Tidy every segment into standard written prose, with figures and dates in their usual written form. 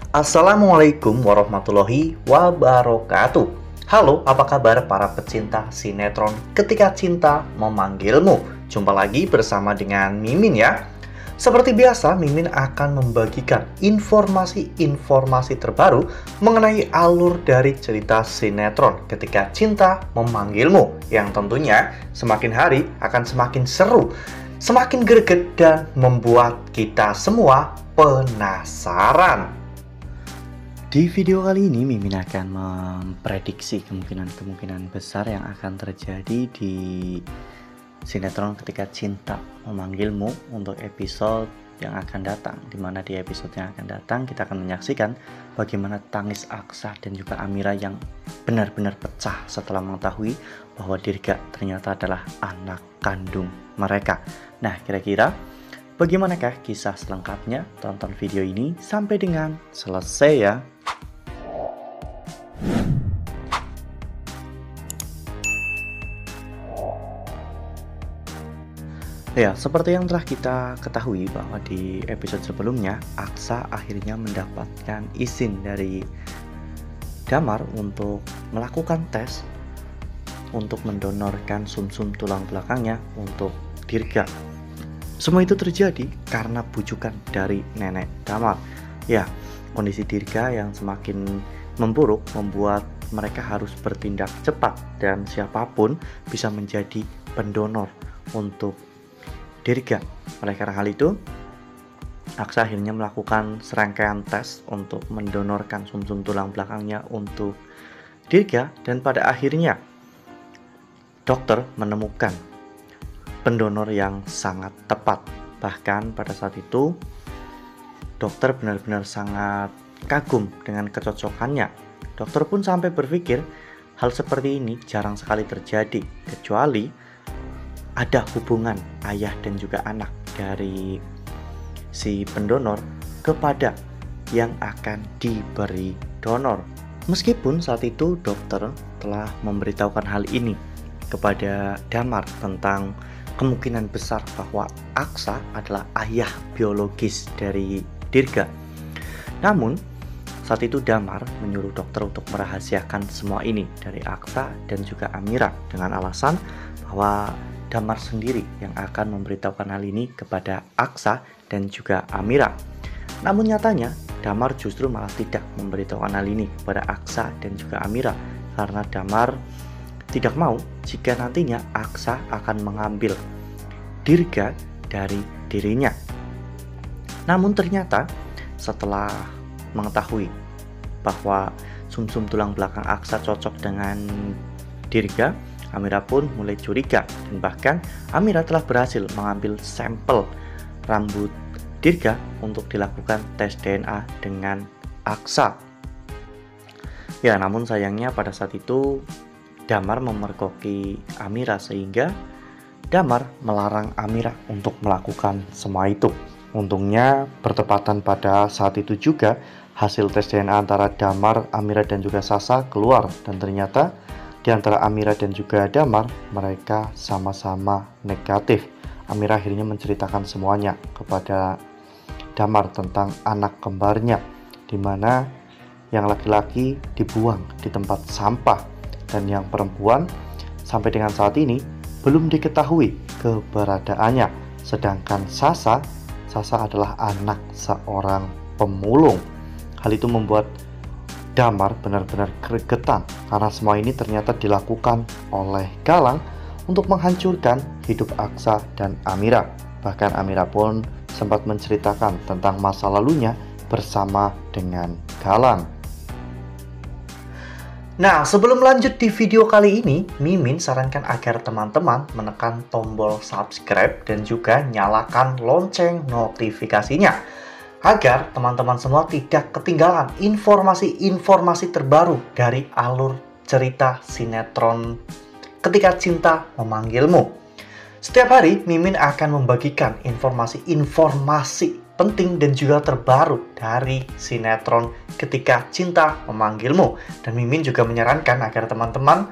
Assalamualaikum warahmatullahi wabarakatuh. Halo, apa kabar para pecinta sinetron Ketika Cinta Memanggilmu? Jumpa lagi bersama dengan Mimin ya. Seperti biasa, Mimin akan membagikan informasi-informasi terbaru mengenai alur dari cerita sinetron Ketika Cinta Memanggilmu, yang tentunya semakin hari akan semakin seru, semakin greget, dan membuat kita semua penasaran. Di video kali ini, Mimin akan memprediksi kemungkinan-kemungkinan besar yang akan terjadi di sinetron Ketika Cinta Memanggilmu untuk episode yang akan datang. Dimana di episode yang akan datang, kita akan menyaksikan bagaimana tangis Aksa dan juga Amira yang benar-benar pecah setelah mengetahui bahwa Dirga ternyata adalah anak kandung mereka. Nah, kira-kira bagaimanakah kisah selengkapnya? Tonton video ini sampai dengan selesai ya. Ya, seperti yang telah kita ketahui bahwa di episode sebelumnya, Aksa akhirnya mendapatkan izin dari Damar untuk melakukan tes untuk mendonorkan sumsum tulang belakangnya untuk Dirga. Semua itu terjadi karena bujukan dari nenek Damar. Ya, kondisi Dirga yang semakin memburuk membuat mereka harus bertindak cepat dan siapapun bisa menjadi pendonor untuk Dirga. Oleh karena hal itu, Aksa akhirnya melakukan serangkaian tes untuk mendonorkan sumsum tulang belakangnya untuk Dirga, dan pada akhirnya dokter menemukan pendonor yang sangat tepat. Bahkan pada saat itu dokter benar-benar sangat kagum dengan kecocokannya. Dokter pun sampai berpikir hal seperti ini jarang sekali terjadi, kecuali ada hubungan ayah dan juga anak dari si pendonor kepada yang akan diberi donor. Meskipun saat itu dokter telah memberitahukan hal ini kepada Damar tentang kemungkinan besar bahwa Aksa adalah ayah biologis dari Dirga. Namun saat itu Damar menyuruh dokter untuk merahasiakan semua ini dari Aksa dan juga Amira dengan alasan bahwa Damar sendiri yang akan memberitahukan hal ini kepada Aksa dan juga Amira. Namun nyatanya Damar justru malah tidak memberitahukan hal ini kepada Aksa dan juga Amira, karena Damar tidak mau jika nantinya Aksa akan mengambil Dirga dari dirinya. Namun ternyata setelah mengetahui bahwa sumsum tulang belakang Aksa cocok dengan Dirga, Amira pun mulai curiga, dan bahkan Amira telah berhasil mengambil sampel rambut Dirga untuk dilakukan tes DNA dengan Aksa. Ya, namun sayangnya pada saat itu Damar memergoki Amira sehingga Damar melarang Amira untuk melakukan semua itu. Untungnya bertepatan pada saat itu juga hasil tes DNA antara Damar, Amira dan juga Sasa keluar, dan ternyata di antara Amira dan juga Damar, mereka sama-sama negatif. Amira akhirnya menceritakan semuanya kepada Damar tentang anak kembarnya, di mana yang laki-laki dibuang di tempat sampah dan yang perempuan sampai dengan saat ini belum diketahui keberadaannya. Sedangkan Sasa adalah anak seorang pemulung. Hal itu membuat Damar benar-benar gregetan karena semua ini ternyata dilakukan oleh Galang untuk menghancurkan hidup Aksa dan Amira. Bahkan Amira pun sempat menceritakan tentang masa lalunya bersama dengan Galang. Nah, sebelum lanjut di video kali ini, Mimin sarankan agar teman-teman menekan tombol subscribe dan juga nyalakan lonceng notifikasinya, agar teman-teman semua tidak ketinggalan informasi-informasi terbaru dari alur cerita sinetron Ketika Cinta Memanggilmu. Setiap hari Mimin akan membagikan informasi-informasi penting dan juga terbaru dari sinetron Ketika Cinta Memanggilmu. Dan Mimin juga menyarankan agar teman-teman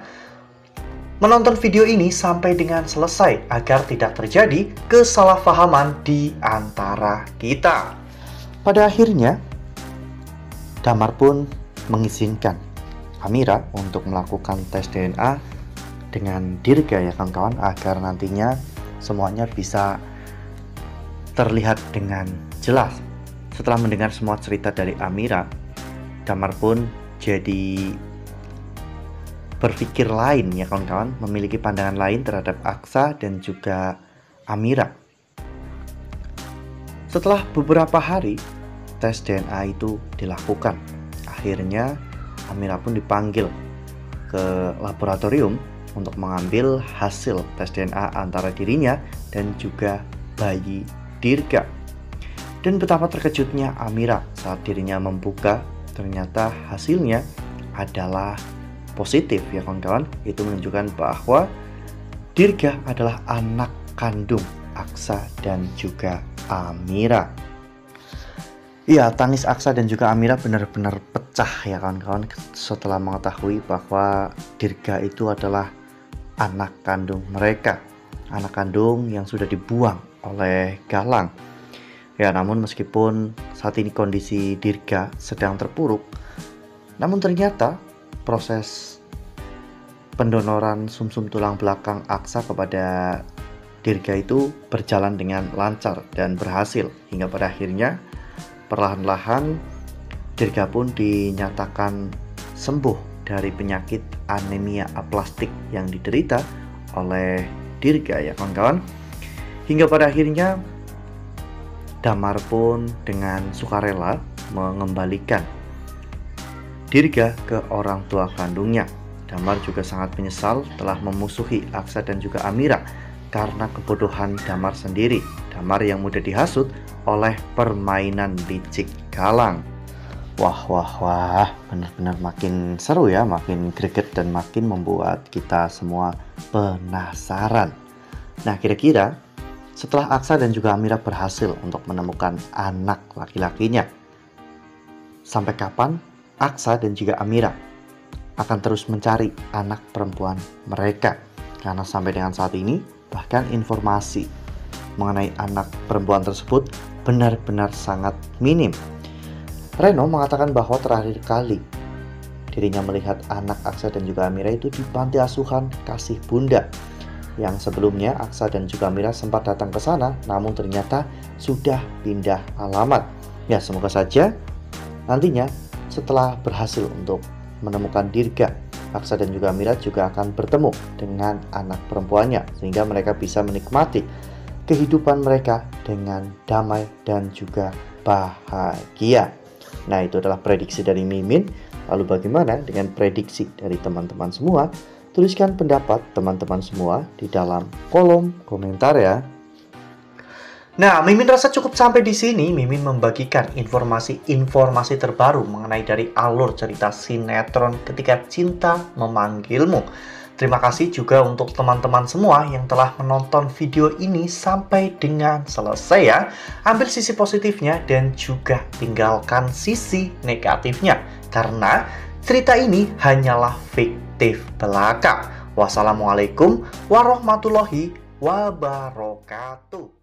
menonton video ini sampai dengan selesai agar tidak terjadi kesalahpahaman di antara kita. Pada akhirnya Damar pun mengizinkan Amira untuk melakukan tes DNA dengan Dirga ya kawan-kawan, agar nantinya semuanya bisa terlihat dengan jelas. Setelah mendengar semua cerita dari Amira, Damar pun jadi berpikir lain ya kawan-kawan, memiliki pandangan lain terhadap Aksa dan juga Amira. Setelah beberapa hari, tes DNA itu dilakukan. Akhirnya Amira pun dipanggil ke laboratorium untuk mengambil hasil tes DNA antara dirinya dan juga bayi Dirga. Dan betapa terkejutnya Amira saat dirinya membuka, ternyata hasilnya adalah positif ya kawan-kawan. Itu menunjukkan bahwa Dirga adalah anak kandung Aksa dan juga Amira. Iya, tangis Aksa dan juga Amira benar-benar pecah ya kawan-kawan setelah mengetahui bahwa Dirga itu adalah anak kandung mereka, anak kandung yang sudah dibuang oleh Galang. Ya, namun meskipun saat ini kondisi Dirga sedang terpuruk, namun ternyata proses pendonoran sumsum tulang belakang Aksa kepada Dirga itu berjalan dengan lancar dan berhasil, hingga pada akhirnya perlahan-lahan Dirga pun dinyatakan sembuh dari penyakit anemia aplastik yang diderita oleh Dirga ya kawan-kawan. Hingga pada akhirnya Damar pun dengan sukarela mengembalikan Dirga ke orang tua kandungnya. Damar juga sangat menyesal telah memusuhi Aksa dan juga Amira karena kebodohan Damar sendiri. Damar yang mudah dihasut oleh permainan licik Galang. Wah, benar-benar makin seru ya, makin greget dan makin membuat kita semua penasaran. Nah, kira-kira setelah Aksa dan juga Amira berhasil untuk menemukan anak laki-lakinya, sampai kapan Aksa dan juga Amira akan terus mencari anak perempuan mereka? Karena sampai dengan saat ini bahkan informasi mengenai anak perempuan tersebut benar-benar sangat minim. Reno mengatakan bahwa terakhir kali dirinya melihat anak Aksa dan juga Amira itu di panti asuhan Kasih Bunda, yang sebelumnya Aksa dan juga Amira sempat datang ke sana, namun ternyata sudah pindah alamat. Ya, semoga saja nantinya setelah berhasil untuk menemukan Dirga, Aksa dan juga Amira juga akan bertemu dengan anak perempuannya, sehingga mereka bisa menikmati kehidupan mereka dengan damai dan juga bahagia. Nah, itu adalah prediksi dari Mimin. Lalu bagaimana dengan prediksi dari teman-teman semua? Tuliskan pendapat teman-teman semua di dalam kolom komentar ya. Nah, Mimin rasa cukup sampai di sini. Mimin membagikan informasi-informasi terbaru mengenai dari alur cerita sinetron Ketika Cinta Memanggilmu. Terima kasih juga untuk teman-teman semua yang telah menonton video ini sampai dengan selesai ya. Ambil sisi positifnya dan juga tinggalkan sisi negatifnya, karena cerita ini hanyalah fiktif belaka. Wassalamualaikum warahmatullahi wabarakatuh.